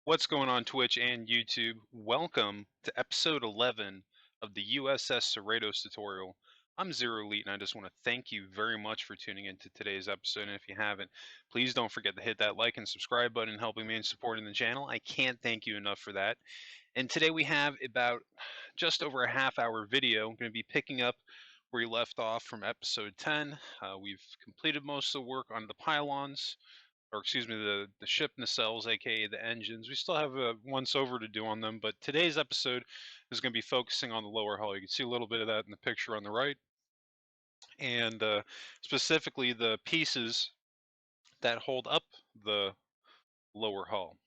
What's going on Twitch and YouTube? Welcome to episode 11 of the U.S.S. CERRITOS tutorial. I'm Zero Elite and I just want to thank you very much for tuning into today's episode. And if you haven't, please don't forget to hit that like and subscribe button helping me in supporting the channel. I can't thank you enough for that. And today we have about just over a half-hour video. I'm going to be picking up where we left off from episode 10. We've completed most of the work on the pylons, or excuse me, the ship nacelles, aka the engines. We still have a once over to do on them, but today's episode is going to be focusing on the lower hull. You can see a little bit of that in the picture on the right, and specifically the pieces that hold up the lower hull.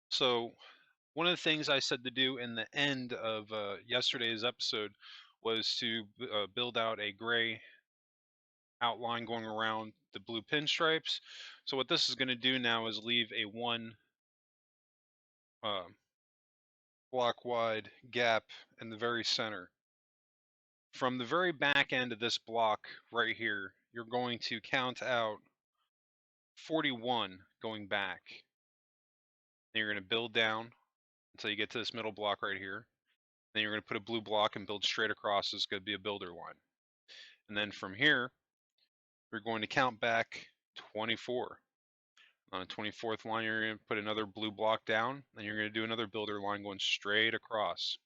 So one of the things I said to do in the end of yesterday's episode was to build out a gray outline going around the blue pinstripes. So what this is going to do now is leave a one uh, block wide gap in the very center. From the very back end of this block right here, you're going to count out 41 going back. Then you're going to build down until you get to this middle block right here. Then you're going to put a blue block and build straight across. It's going to be a builder line. And then from here, you're going to count back 24. On the 24th line, you're going to put another blue block down, and you're going to do another builder line going straight across.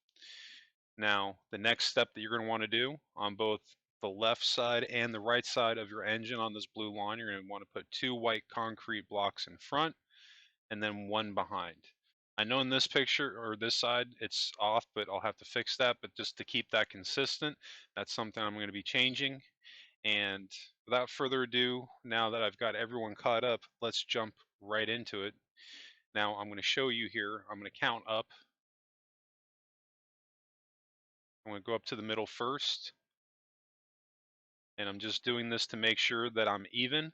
Now, the next step that you're going to want to do on both the left side and the right side of your engine on this blue line, you're going to want to put two white concrete blocks in front and then one behind. I know in this picture or this side it's off, but I'll have to fix that. But just to keep that consistent, that's something I'm going to be changing. And without further ado, now that I've got everyone caught up, let's jump right into it. Now I'm going to show you here, I'm going to count up. I'm going to go up to the middle first. And I'm just doing this to make sure that I'm even.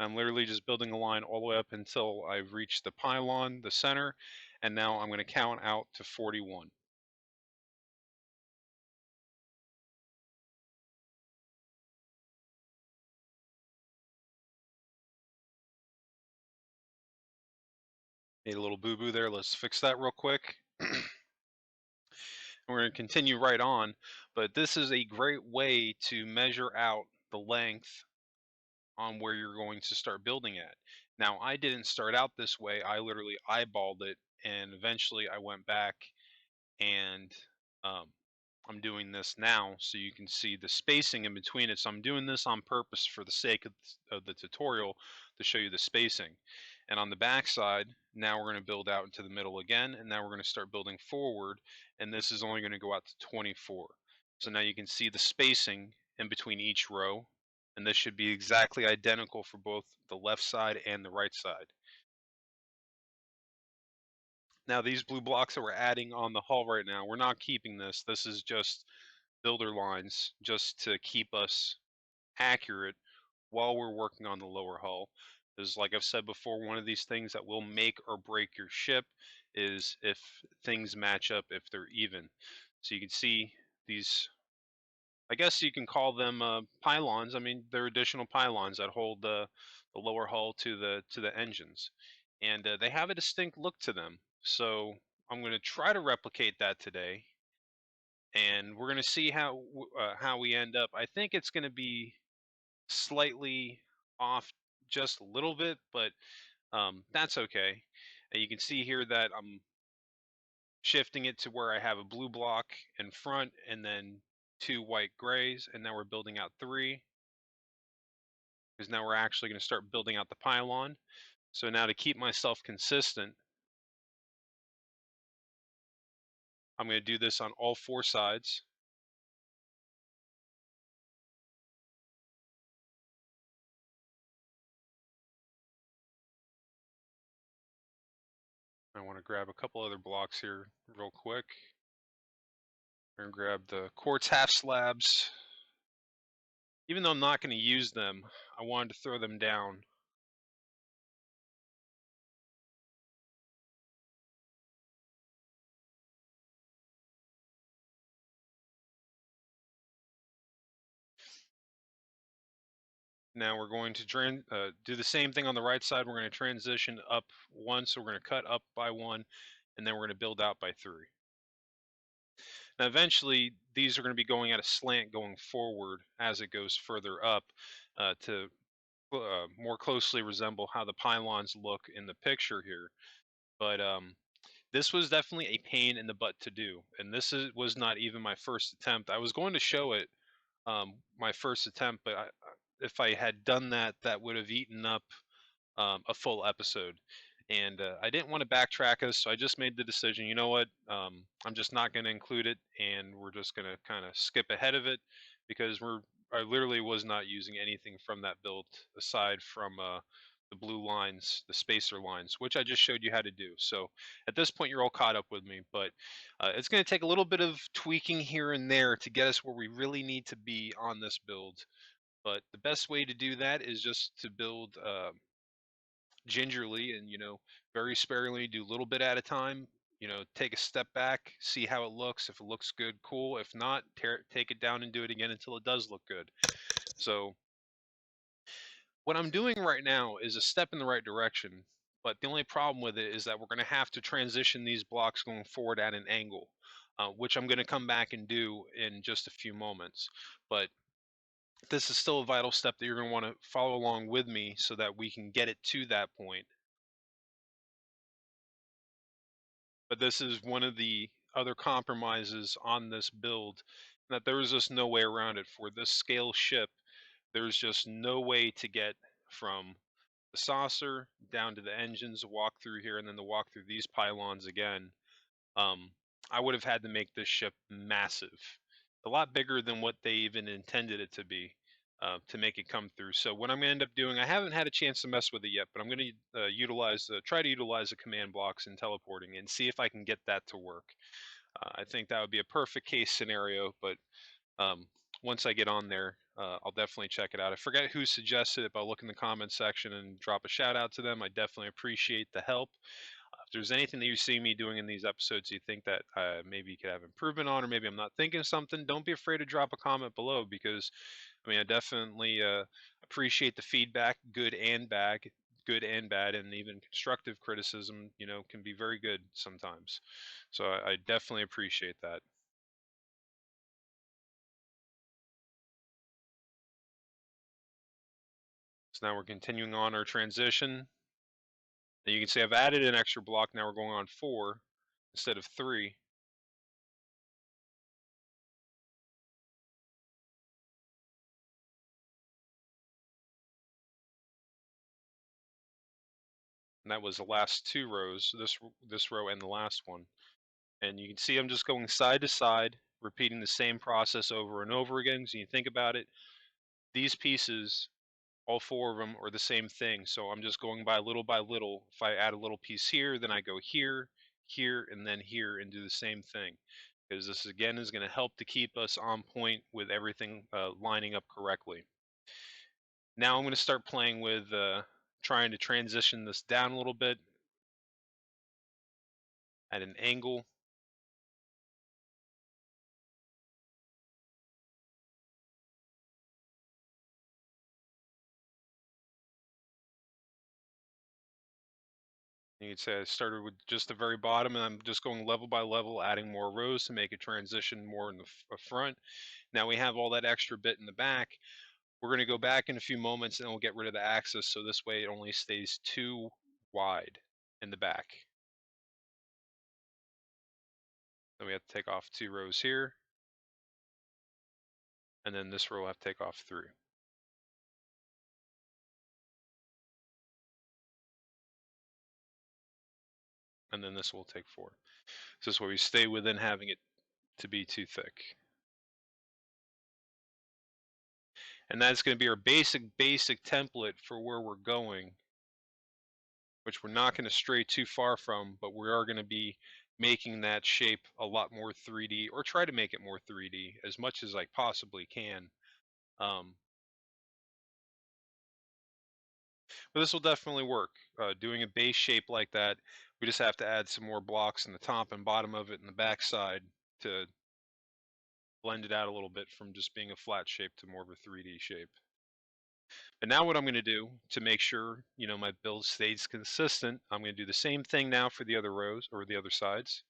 I'm literally just building a line all the way up until I've reached the pylon, the center, and now I'm going to count out to 41. Made a little boo-boo there. Let's fix that real quick. We're going to continue right on, but this is a great way to measure out the length on where you're going to start building at. Now, I didn't start out this way. I literally eyeballed it, and eventually I went back and I'm doing this now so you can see the spacing in between it. So I'm doing this on purpose for the sake of the tutorial to show you the spacing. And on the back side, now we're going to build out into the middle again, and now we're going to start building forward, and this is only going to go out to 24. So now you can see the spacing in between each row, and this should be exactly identical for both the left side and the right side. Now these blue blocks that we're adding on the hull right now, we're not keeping this. This is just builder lines just to keep us accurate while we're working on the lower hull. Because like I've said before, one of these things that will make or break your ship is if things match up, if they're even. So you can see these, I guess you can call them pylons. I mean, they're additional pylons that hold the lower hull to the engines. And they have a distinct look to them. So I'm going to try to replicate that today, and we're going to see how we end up. I think it's going to be slightly off just a little bit, but that's okay. And you can see here that I'm shifting it to where I have a blue block in front and then two white grays, and now we're building out three, because now we're actually going to start building out the pylon. So now to keep myself consistent, I'm going to do this on all four sides. I want to grab a couple other blocks here real quick. I'm going to grab the quartz half slabs. Even though I'm not going to use them, I wanted to throw them down. Now we're going to do the same thing on the right side. We're going to transition up one, so we're going to cut up by one, and then we're going to build out by three. Now eventually these are going to be going at a slant going forward as it goes further up to more closely resemble how the pylons look in the picture here. But this was definitely a pain in the butt to do, and was not even my first attempt. I was going to show it my first attempt, but if I had done that, that would have eaten up a full episode. And I didn't want to backtrack us, so I just made the decision. You know what? I'm just not going to include it, and we're just going to kind of skip ahead of it because I literally was not using anything from that build aside from the blue lines, the spacer lines, which I just showed you how to do. So at this point, you're all caught up with me, but it's going to take a little bit of tweaking here and there to get us where we really need to be on this build. But the best way to do that is just to build gingerly and very sparingly, do a little bit at a time. Take a step back, see how it looks. If it looks good, cool. If not, take it down and do it again until it does look good. So what I'm doing right now is a step in the right direction, but the only problem with it is that we're going to have to transition these blocks going forward at an angle, which I'm going to come back and do in just a few moments. But this is still a vital step that you're going to want to follow along with me so that we can get it to that point. But this is one of the other compromises on this build, that there is just no way around it. For this scale ship, there's just no way to get from the saucer down to the engines, walk through here, and then to walk through these pylons again. I would have had to make this ship massive, a lot bigger than what they even intended it to make it come through. So what I'm going to end up doing, I haven't had a chance to mess with it yet, but I'm going to try to utilize the command blocks and teleporting and see if I can get that to work. I think that would be a perfect case scenario, but once I get on there, I'll definitely check it out. I forget who suggested it, but I'll look in the comments section and drop a shout out to them. I definitely appreciate the help. If there's anything that you see me doing in these episodes you think that maybe you could have improvement on, or maybe I'm not thinking something, don't be afraid to drop a comment below, because I definitely appreciate the feedback, good and bad, and even constructive criticism, can be very good sometimes. So I definitely appreciate that. So now we're continuing on our transition. And you can see I've added an extra block. Now we're going on 4 instead of 3. And that was the last 2 rows, this row and the last one. And you can see I'm just going side to side, repeating the same process over and over again. So you think about it, these pieces, all 4 of them are the same thing. So I'm just going by little. If I add a little piece here, then I go here, here, and then here and do the same thing. Because this again is going to help to keep us on point with everything lining up correctly. Now I'm going to start playing with trying to transition this down a little bit at an angle. You could say I started with just the very bottom, and I'm just going level by level, adding more rows to make it transition more in the front. Now we have all that extra bit in the back. We're going to go back in a few moments, and we'll get rid of the axis, so this way it only stays 2 wide in the back. Then we have to take off 2 rows here, and then this row will have to take off 3. And then this will take 4. So this way we stay within having it to be too thick. And that's going to be our basic template for where we're going, which we're not going to stray too far from, but we are going to be making that shape a lot more 3D, or try to make it more 3D as much as I possibly can. But this will definitely work. Doing a base shape like that, we just have to add some more blocks in the top and bottom of it and the back side to blend it out a little bit from just being a flat shape to more of a 3D shape. And now what I'm going to do to make sure, my build stays consistent, I'm going to do the same thing now for the other rows or the other sides.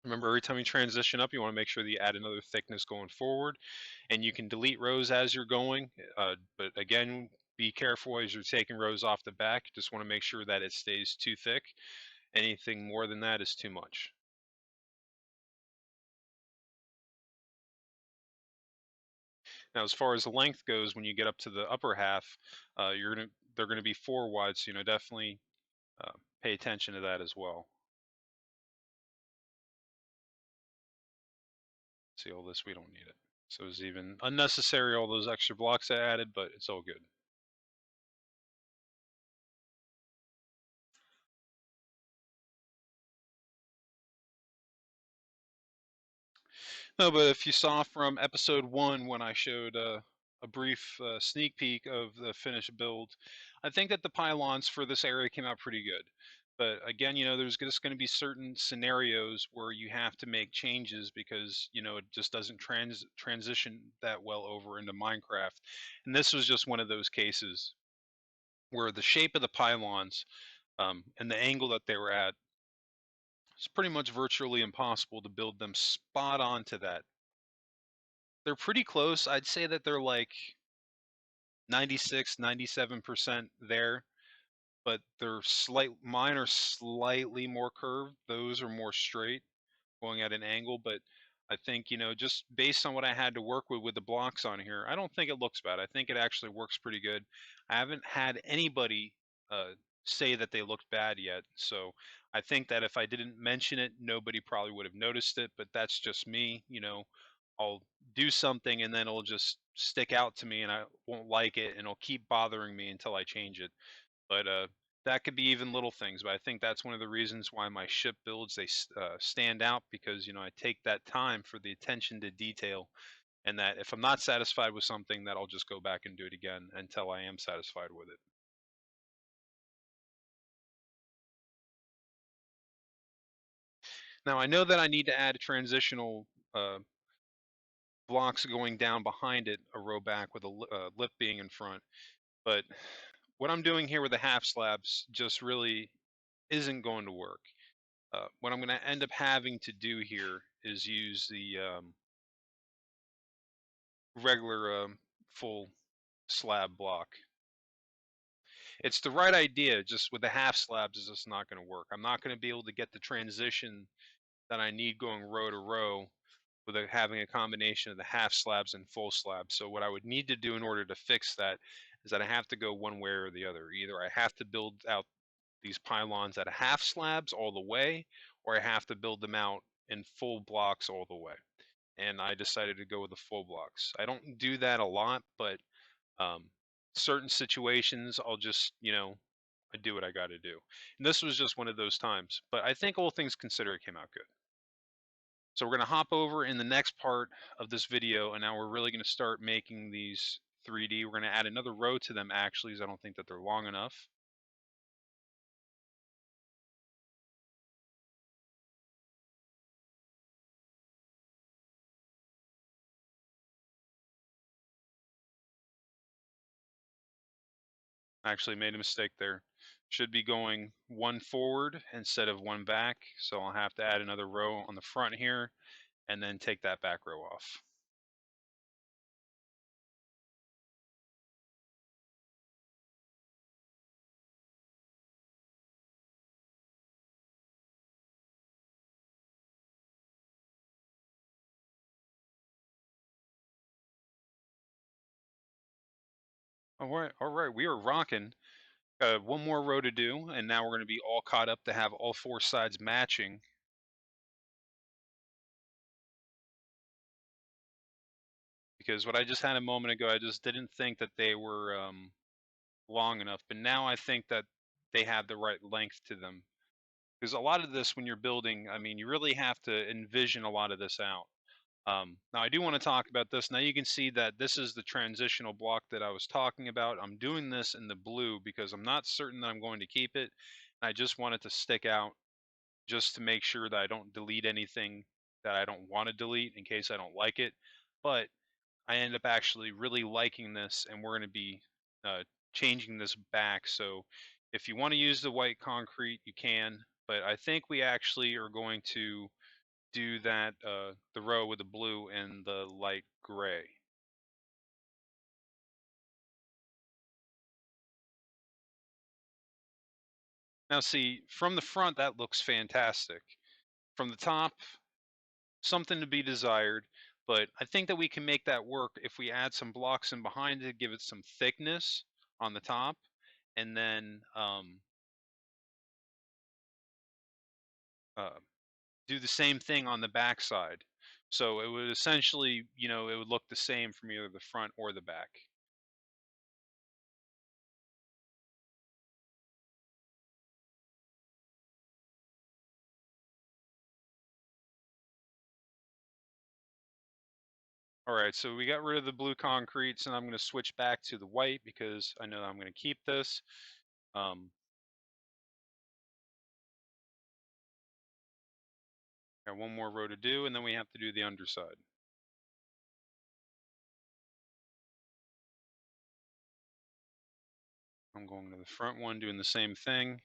Remember, every time you transition up, you want to make sure that you add another thickness going forward, and you can delete rows as you're going. But again, be careful as you're taking rows off the back. Just want to make sure that it stays too thick. Anything more than that is too much. Now, as far as the length goes, when you get up to the upper half, they're gonna be 4 wide, so definitely uh, pay attention to that as well. See all this, we don't need it. So it's even unnecessary, all those extra blocks I added, but it's all good. No, but if you saw from episode 1 when I showed a brief sneak peek of the finished build, I think that the pylons for this area came out pretty good. But again, there's just going to be certain scenarios where you have to make changes because it just doesn't transition that well over into Minecraft. And this was just one of those cases where the shape of the pylons and the angle that they were at, it's pretty much virtually impossible to build them spot on to that. They're pretty close. I'd say that they're like 96, 97% there, but mine are slightly more curved. Those are more straight, going at an angle, but I think, just based on what I had to work with the blocks on here, I don't think it looks bad. I think it actually works pretty good. I haven't had anybody say that they looked bad yet, so I think that if I didn't mention it, nobody probably would have noticed it, but that's just me. I'll do something and then it'll just stick out to me and I won't like it and it'll keep bothering me until I change it. But that could be even little things. But I think that's one of the reasons why my ship builds they stand out because I take that time for the attention to detail, and that if I'm not satisfied with something, that I'll just go back and do it again until I am satisfied with it. Now I know that I need to add transitional blocks going down behind it, a row back with a lip being in front. But what I'm doing here with the half slabs just really isn't going to work. What I'm going to end up having to do here is use the regular full slab block. It's the right idea, just with the half slabs is just not going to work. I'm not going to be able to get the transition that I need going row to row with having a combination of the half slabs and full slabs. So what I would need to do in order to fix that is that I have to go one way or the other. Either I have to build out these pylons at a half slabs all the way, or I have to build them out in full blocks all the way. And I decided to go with the full blocks. I don't do that a lot, but um, certain situations I'll just, I do what I got to do. And this was just one of those times. But I think all things considered, it came out good. So we're going to hop over in the next part of this video, and now we're really going to start making these 3D. We're going to add another row to them actually, because I don't think that they're long enough. I actually made a mistake there. Should be going one forward instead of one back, so I'll have to add another row on the front here, and then take that back row off. All right, we are rocking. One more row to do, and now we're going to be all caught up to have all 4 sides matching. Because what I just had a moment ago, I just didn't think that they were long enough, but now I think that they have the right length to them. Because a lot of this, when you're building, I mean, you really have to envision a lot of this out. Now, I do want to talk about this. Now, you can see that this is the transitional block that I was talking about. I'm doing this in the blue because I'm not certain that I'm going to keep it. I just want it to stick out just to make sure that I don't delete anything that I don't want to delete in case I don't like it. But I ended up actually really liking this, and we're going to be changing this back. So if you want to use the white concrete, you can. But I think we actually are going to do that the row with the blue and the light gray. Now see, from the front that looks fantastic. From the top, something to be desired, but I think that we can make that work if we add some blocks in behind to give it some thickness on the top, and then uh, do the same thing on the back side. So it would essentially, it would look the same from either the front or the back. All right, so we got rid of the blue concretes, and I'm going to switch back to the white because I know I'm going to keep this. Um, got one more row to do, and then we have to do the underside. I'm going to the front one, doing the same thing.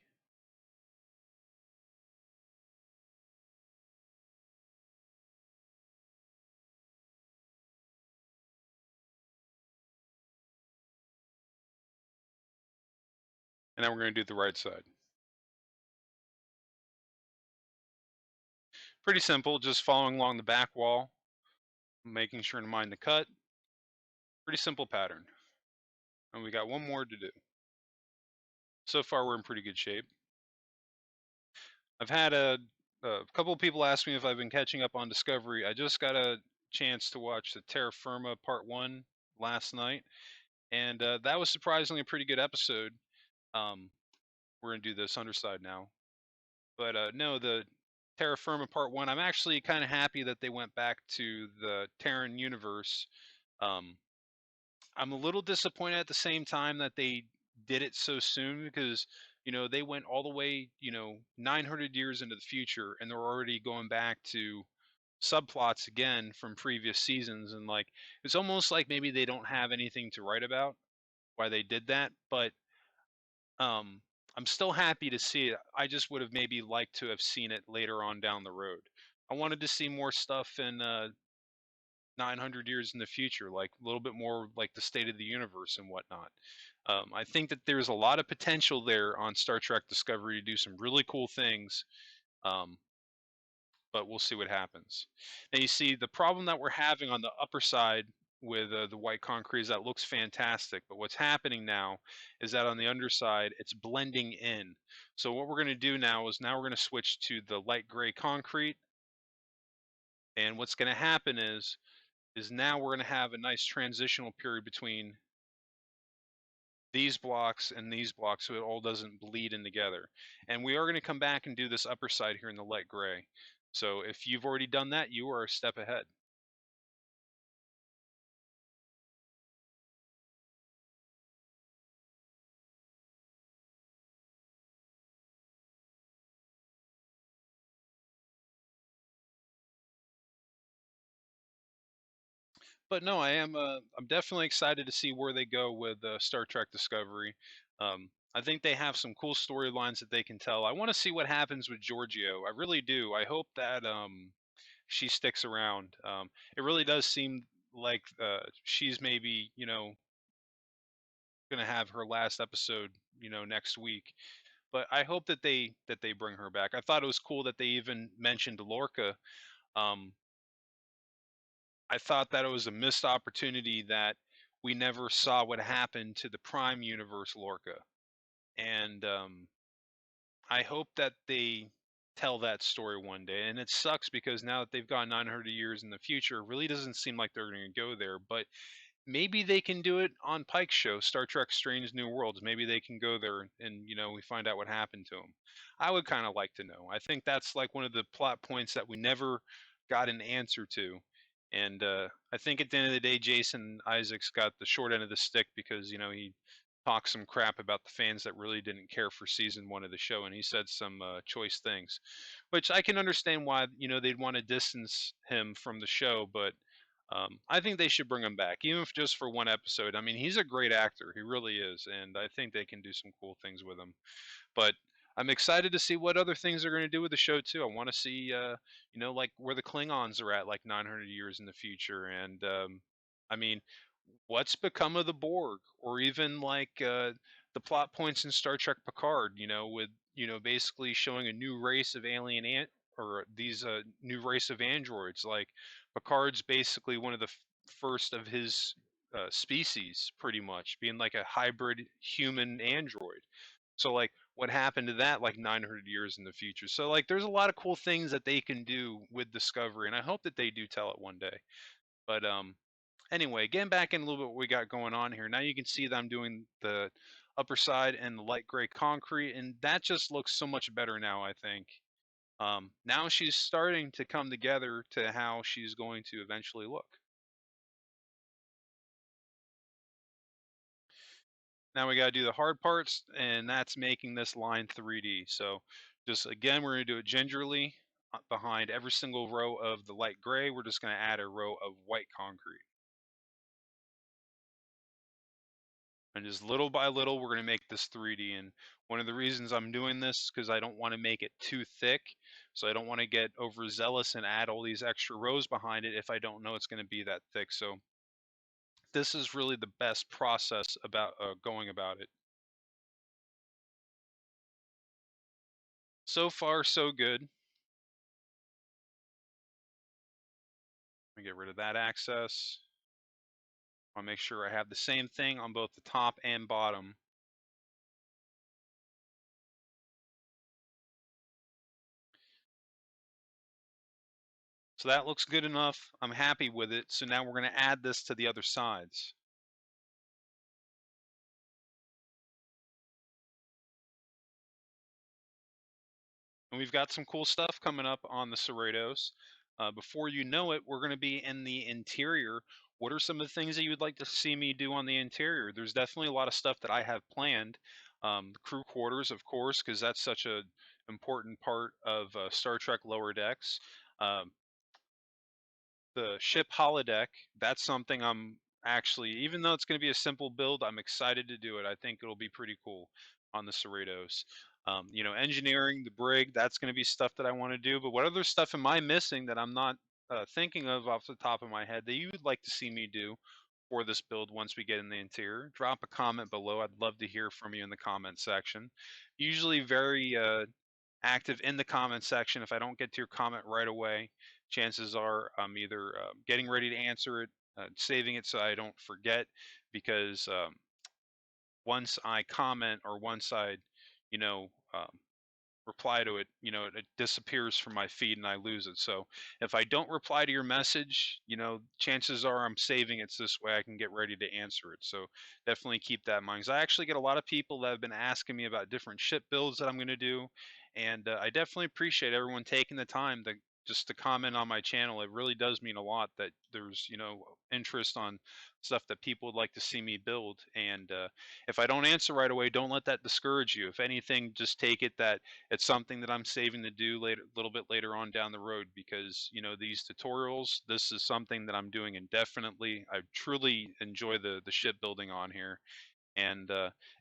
And then we're going to do the right side. Pretty simple, just following along the back wall, making sure to mind the cut. Pretty simple pattern. And we got one more to do. So far, we're in pretty good shape. I've had a couple of people ask me if I've been catching up on Discovery. I just got a chance to watch the Terra Firma Part 1 last night, and that was surprisingly a pretty good episode. Um, we're going to do this underside now. But no, the Terra Firma Part 1, I'm actually kind of happy that they went back to the Terran universe. Um, I'm a little disappointed at the same time that they did it so soon because, they went all the way, 900 years into the future and they're already going back to subplots again from previous seasons. And like, it's almost like maybe they don't have anything to write about why they did that. But um, I'm still happy to see it. I just would have maybe liked to have seen it later on down the road. I wanted to see more stuff in 900 years in the future, like a little bit more like the state of the universe and whatnot. I think that there's a lot of potential there on Star Trek Discovery to do some really cool things, um, but we'll see what happens. Now, you see, the problem that we're having on the upper side with the white concrete is that looks fantastic, but what's happening now is that on the underside, it's blending in. So what we're going to do now is we're going to switch to the light gray concrete, and what's going to happen is now we're going to have a nice transitional period between these blocks and these blocks so it all doesn't bleed in together. And we are going to come back and do this upper side here in the light gray. So if you've already done that, you are a step ahead. But no, I'm definitely excited to see where they go with Star Trek Discovery. I think they have some cool storylines that they can tell. I want to see what happens with Giorgio. I really do. I hope that she sticks around. It really does seem like she's maybe going to have her last episode next week. But I hope that they bring her back. I thought it was cool that they even mentioned Lorca. Um, I thought that it was a missed opportunity that we never saw what happened to the Prime Universe Lorca, and I hope that they tell that story one day. And it sucks because now that they've gone 900 years in the future, it really doesn't seem like they're going to go there. But maybe they can do it on Pike's show, Star Trek: Strange New Worlds. Maybe they can go there and we find out what happened to him. I would kind of like to know. I think that's like one of the plot points that we never got an answer to. And I think at the end of the day, Jason Isaacs got the short end of the stick because he talked some crap about the fans that really didn't care for season one of the show, and he said some choice things, which I can understand why they'd want to distance him from the show, but I think they should bring him back, even if just for one episode. I mean, he's a great actor, he really is, and I think they can do some cool things with him. But I'm excited to see what other things they're going to do with the show too. I want to see, like where the Klingons are at, like 900 years in the future, and I mean, what's become of the Borg, or even like the plot points in Star Trek Picard. With basically showing a new race of or these new race of androids. Like Picard's basically one of the first of his species, pretty much being like a hybrid human android. So like what happened to that like 900 years in the future. So like there's a lot of cool things that they can do with Discovery, and I hope that they do tell it one day. But anyway, getting back in a little bit what we got going on here. Now you can see that I'm doing the upper side and the light gray concrete, and that just looks so much better now, I think. Now she's starting to come together to how she's going to eventually look. Now we got to do the hard parts, and that's making this line 3D. So just again, we're going to do it gingerly behind every single row of the light gray. We're just going to add a row of white concrete. And just little by little, we're going to make this 3D. And one of the reasons I'm doing this is because I don't want to make it too thick. So I don't want to get overzealous and add all these extra rows behind it if I don't know it's going to be that thick. So this is really the best process about going about it. So far, so good. Let me get rid of that access. I want to make sure I have the same thing on both the top and bottom. So that looks good enough. I'm happy with it. So now we're going to add this to the other sides. And we've got some cool stuff coming up on the Cerritos. Before you know it, we're going to be in the interior. What are some of the things that you would like to see me do on the interior? There's definitely a lot of stuff that I have planned. The crew quarters, of course, because that's such an important part of Star Trek Lower Decks. Um, the ship holodeck, that's something I'm actually, even though it's going to be a simple build, I'm excited to do it. I think it'll be pretty cool on the Cerritos. Engineering the brig, that's going to be stuff that I want to do. But what other stuff am I missing that I'm not thinking of off the top of my head that you would like to see me do for this build once we get in the interior? Drop a comment below. I'd love to hear from you in the comment section. Usually very active in the comment section. If I don't get to your comment right away, chances are I'm either getting ready to answer it, saving it so I don't forget, because once I comment or once I, you know, reply to it, it disappears from my feed and I lose it. So if I don't reply to your message, chances are I'm saving it so this way I can get ready to answer it. So definitely keep that in mind. 'Cause I actually get a lot of people that have been asking me about different ship builds that I'm going to do, and I definitely appreciate everyone taking the time to just to comment on my channel. It really does mean a lot that there's interest on stuff that people would like to see me build. And if I don't answer right away, don't let that discourage you. If anything, just take it that it's something that I'm saving to do later, a little bit later on down the road, because these tutorials, this is something that I'm doing indefinitely. I truly enjoy the shipbuilding on here, and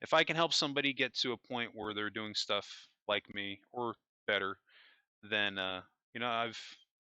if I can help somebody get to a point where they're doing stuff like me or better, then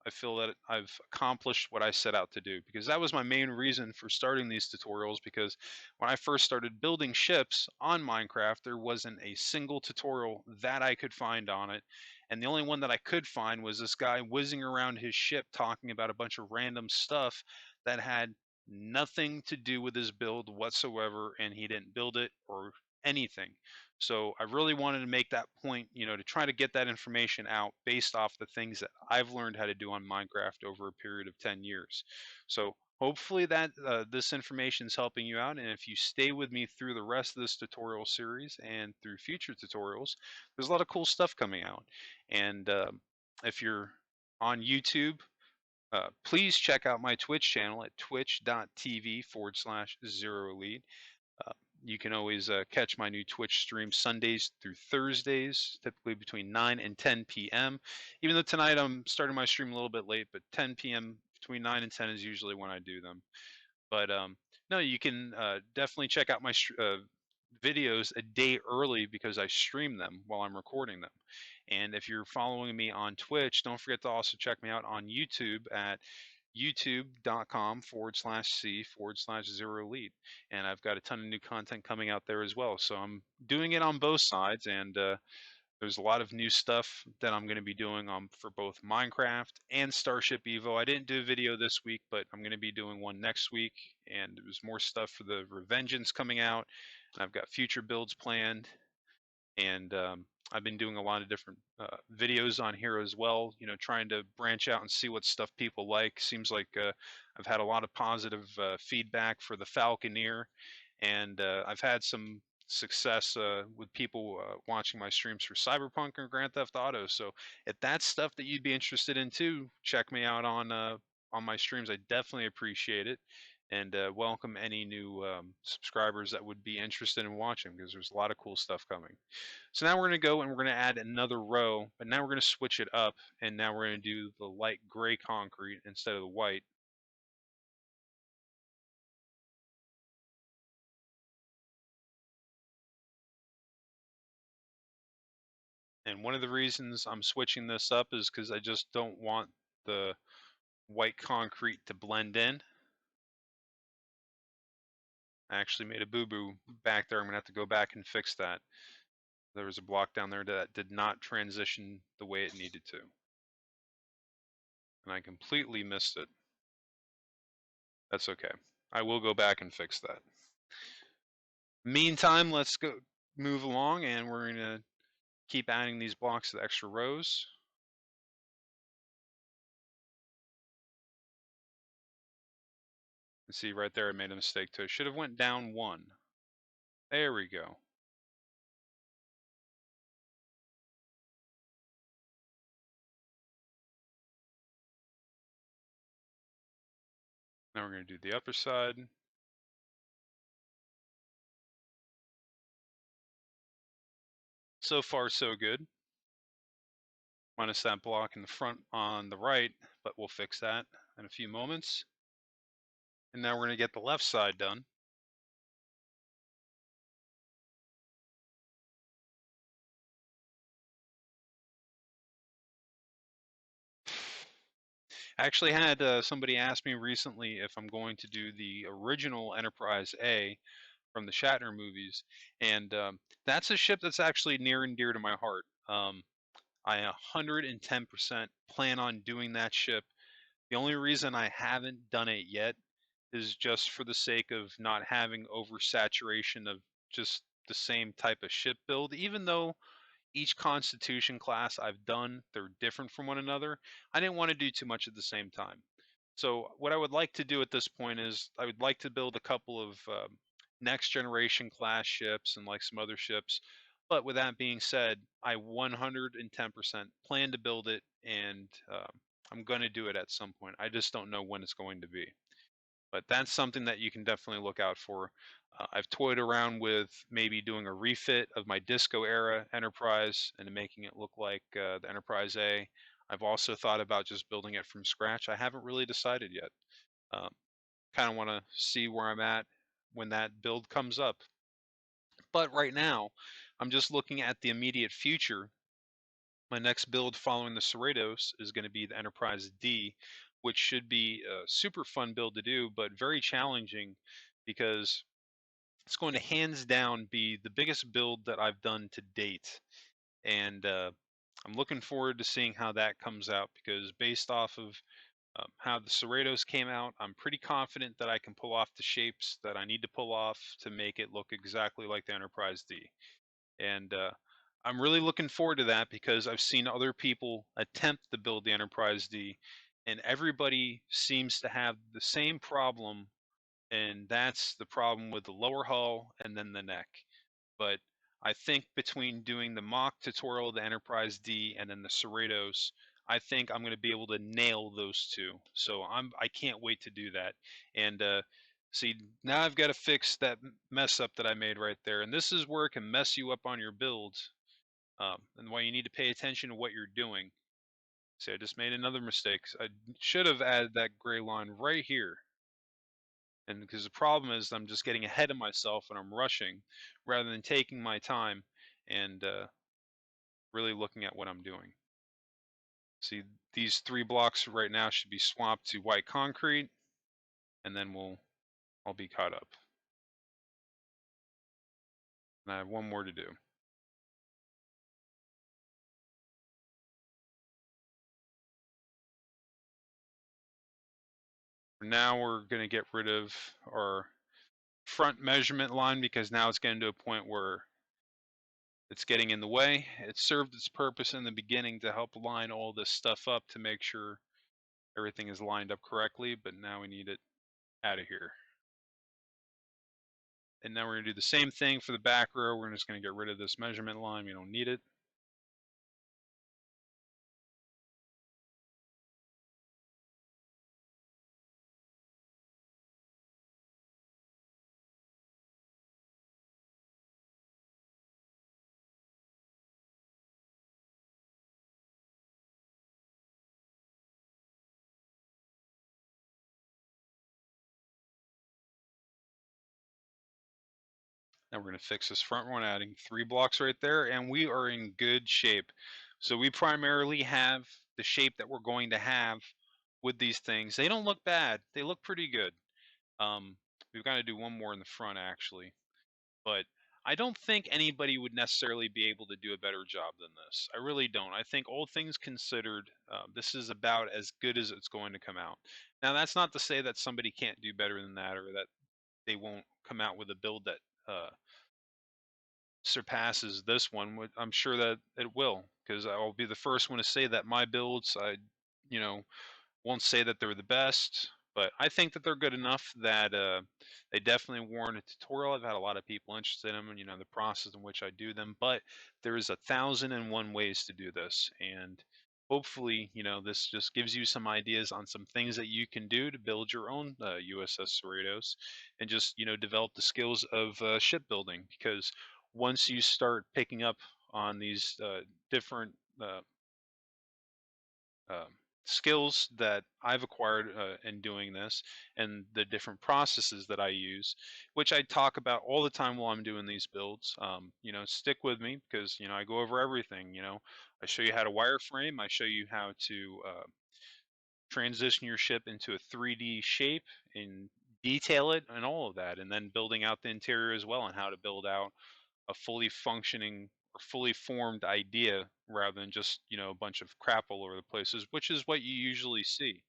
I feel that I've accomplished what I set out to do, because that was my main reason for starting these tutorials. Because when I first started building ships on Minecraft, there wasn't a single tutorial that I could find on it, and the only one that I could find was this guy whizzing around his ship talking about a bunch of random stuff that had nothing to do with his build whatsoever, and he didn't build it or anything. So I really wanted to make that point, to try to get that information out based off the things that I've learned how to do on Minecraft over a period of 10 years. So hopefully that this information is helping you out. And if you stay with me through the rest of this tutorial series and through future tutorials, there's a lot of cool stuff coming out. And if you're on YouTube, please check out my Twitch channel at twitch.tv/ZeroElite. Uh, you can always catch my new Twitch stream Sundays through Thursdays, typically between 9 and 10 p.m. Even though tonight I'm starting my stream a little bit late, but 10 p.m. Between 9 and 10 is usually when I do them. But no, you can definitely check out my videos a day early because I stream them while I'm recording them. And if you're following me on Twitch, don't forget to also check me out on YouTube at youtube.com/C/zero lead. And I've got a ton of new content coming out there as well. So I'm doing it on both sides, and there's a lot of new stuff that I'm going to be doing for both Minecraft and Starship Evo. I didn't do a video this week, but I'm going to be doing one next week. And there's more stuff for the Revengeance coming out. And I've got future builds planned. And I've been doing a lot of different videos on here as well, trying to branch out and see what stuff people like. Seems like I've had a lot of positive feedback for the Falconeer, and I've had some success with people watching my streams for Cyberpunk and Grand Theft Auto. So if that's stuff that you'd be interested in too, check me out on my streams. I definitely appreciate it, and welcome any new subscribers that would be interested in watching, because there's a lot of cool stuff coming. So now we're going to go and we're going to add another row, but now we're going to switch it up, and now we're going to do the light gray concrete instead of the white. And one of the reasons I'm switching this up is because I just don't want the white concrete to blend in. I actually made a boo-boo back there. I'm going to have to go back and fix that. There was a block down there that did not transition the way it needed to. And I completely missed it. That's okay. I will go back and fix that. Meantime, let's go move along, and we're going to keep adding these blocks to the extra rows. And see right there, I made a mistake too. Should have went down one. There we go. Now we're going to do the upper side. So far, so good. Minus that block in the front on the right, but we'll fix that in a few moments. And now we're going to get the left side done. I actually had somebody ask me recently if I'm going to do the original Enterprise A from the Shatner movies, and that's a ship that's actually near and dear to my heart. I 110% plan on doing that ship. The only reason I haven't done it yet is just for the sake of not having oversaturation of just the same type of ship build. Even though each Constitution class I've done, they're different from one another, I didn't want to do too much at the same time. So what I would like to do at this point is I would like to build a couple of next generation class ships and like some other ships. But with that being said, I 110% plan to build it, and I'm going to do it at some point. I just don't know when it's going to be. But that's something that you can definitely look out for. I've toyed around with maybe doing a refit of my Disco era Enterprise and making it look like the Enterprise A. I've also thought about just building it from scratch. I haven't really decided yet. Kind of want to see where I'm at when that build comes up. But right now, I'm just looking at the immediate future. My next build following the CERRITOS is going to be the Enterprise D, which should be a super fun build to do, but very challenging because it's going to hands down be the biggest build that I've done to date. And I'm looking forward to seeing how that comes out, because based off of how the CERRITOS came out, I'm pretty confident that I can pull off the shapes that I need to pull off to make it look exactly like the Enterprise D. And I'm really looking forward to that because I've seen other people attempt to build the Enterprise D, and everybody seems to have the same problem, and that's the problem with the lower hull and then the neck. But I think between doing the mock tutorial of the Enterprise D and then the CERRITOS, I think I'm going to be able to nail those two. So I can't wait to do that. And see, now I've got to fix that mess up that I made right there. And this is where it can mess you up on your builds, and why you need to pay attention to what you're doing. See, I just made another mistake. I should have added that gray line right here. And because the problem is I'm just getting ahead of myself and I'm rushing rather than taking my time and really looking at what I'm doing. See, these 3 blocks right now should be swapped to white concrete, and then I'll be caught up. And I have one more to do. For now, we're going to get rid of our front measurement line because now it's getting to a point where it's getting in the way. It served its purpose in the beginning to help line all this stuff up to make sure everything is lined up correctly, but now we need it out of here. And now we're going to do the same thing for the back row. We're just going to get rid of this measurement line. We don't need it. Now we're going to fix this front one, adding 3 blocks right there, and we are in good shape. So we primarily have the shape that we're going to have with these things. They don't look bad. They look pretty good. We've got to do one more in the front, actually. But I don't think anybody would necessarily be able to do a better job than this. I really don't. I think all things considered, this is about as good as it's going to come out. Now, that's not to say that somebody can't do better than that or that they won't come out with a build that surpasses this one. I'm sure that it will, because I'll be the first one to say that my builds, you know, won't say that they're the best, but I think that they're good enough that they definitely warrant a tutorial. I've had a lot of people interested in them, and the process in which I do them. But there is 1,001 ways to do this, and hopefully, this just gives you some ideas on some things that you can do to build your own U.S.S. Cerritos, and just develop the skills of shipbuilding. Because once you start picking up on these different um, skills that I've acquired in doing this and the different processes that I use, which I talk about all the time while I'm doing these builds. Stick with me because, I go over everything. I show you how to wireframe, I show you how to transition your ship into a 3D shape and detail it and all of that, and then building out the interior as well and how to build out a fully functioning or fully formed idea rather than just a bunch of crap all over the places, which is what you usually see.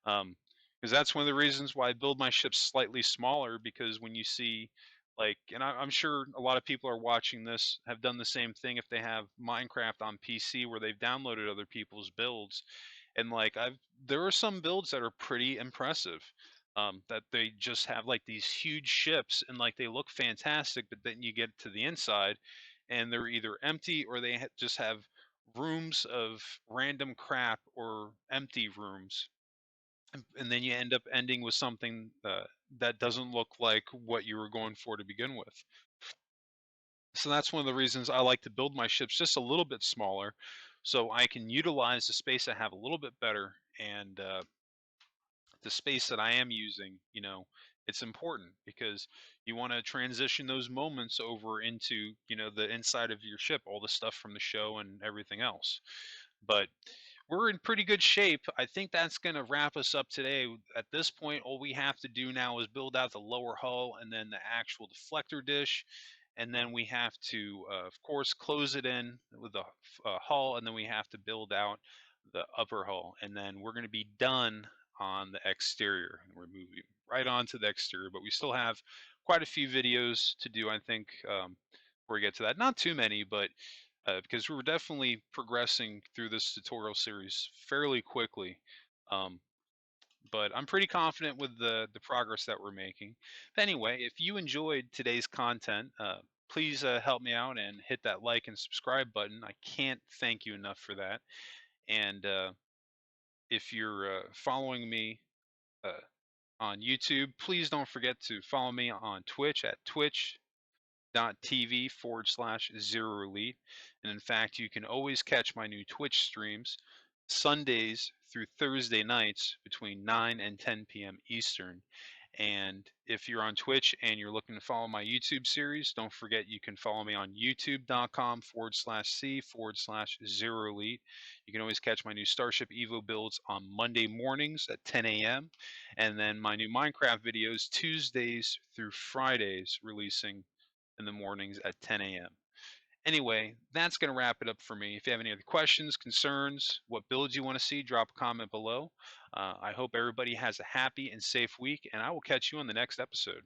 Because that's one of the reasons why I build my ships slightly smaller, because when you see and I'm sure a lot of people are watching this have done the same thing if they have Minecraft on PC where they've downloaded other people's builds, and there are some builds that are pretty impressive, that they just have these huge ships and they look fantastic, but then you get to the inside and they're either empty or they just have rooms of random crap or empty rooms, and then you end up ending with something that doesn't look like what you were going for to begin with. So that's one of the reasons I like to build my ships just a little bit smaller, so I can utilize the space I have a little bit better. And the space that I am using, it's important because you want to transition those moments over into, the inside of your ship, all the stuff from the show and everything else. But we're in pretty good shape. I think that's going to wrap us up today. At this point, all we have to do now is build out the lower hull and then the actual deflector dish. And then we have to, of course, close it in with the hull, and then we have to build out the upper hull. And then we're going to be done on the exterior. And we're moving right on to the exterior, but we still have quite a few videos to do, I think, before we get to that. Not too many, but because we're definitely progressing through this tutorial series fairly quickly. Um, but I'm pretty confident with the progress that we're making. But anyway, if you enjoyed today's content, please help me out and hit that like and subscribe button. I can't thank you enough for that. And if you're following me on YouTube, please don't forget to follow me on Twitch at twitch.tv/ZeroElite. And in fact, you can always catch my new Twitch streams Sundays through Thursday nights between 9 and 10 p.m. Eastern. And if you're on Twitch and you're looking to follow my YouTube series, don't forget you can follow me on youtube.com/c/zero elite. You can always catch my new Starship Evo builds on Monday mornings at 10 a.m. And then my new Minecraft videos Tuesdays through Fridays, releasing in the mornings at 10 a.m. Anyway, that's going to wrap it up for me. If you have any other questions, concerns, what builds you want to see, drop a comment below. I hope everybody has a happy and safe week, and I will catch you on the next episode.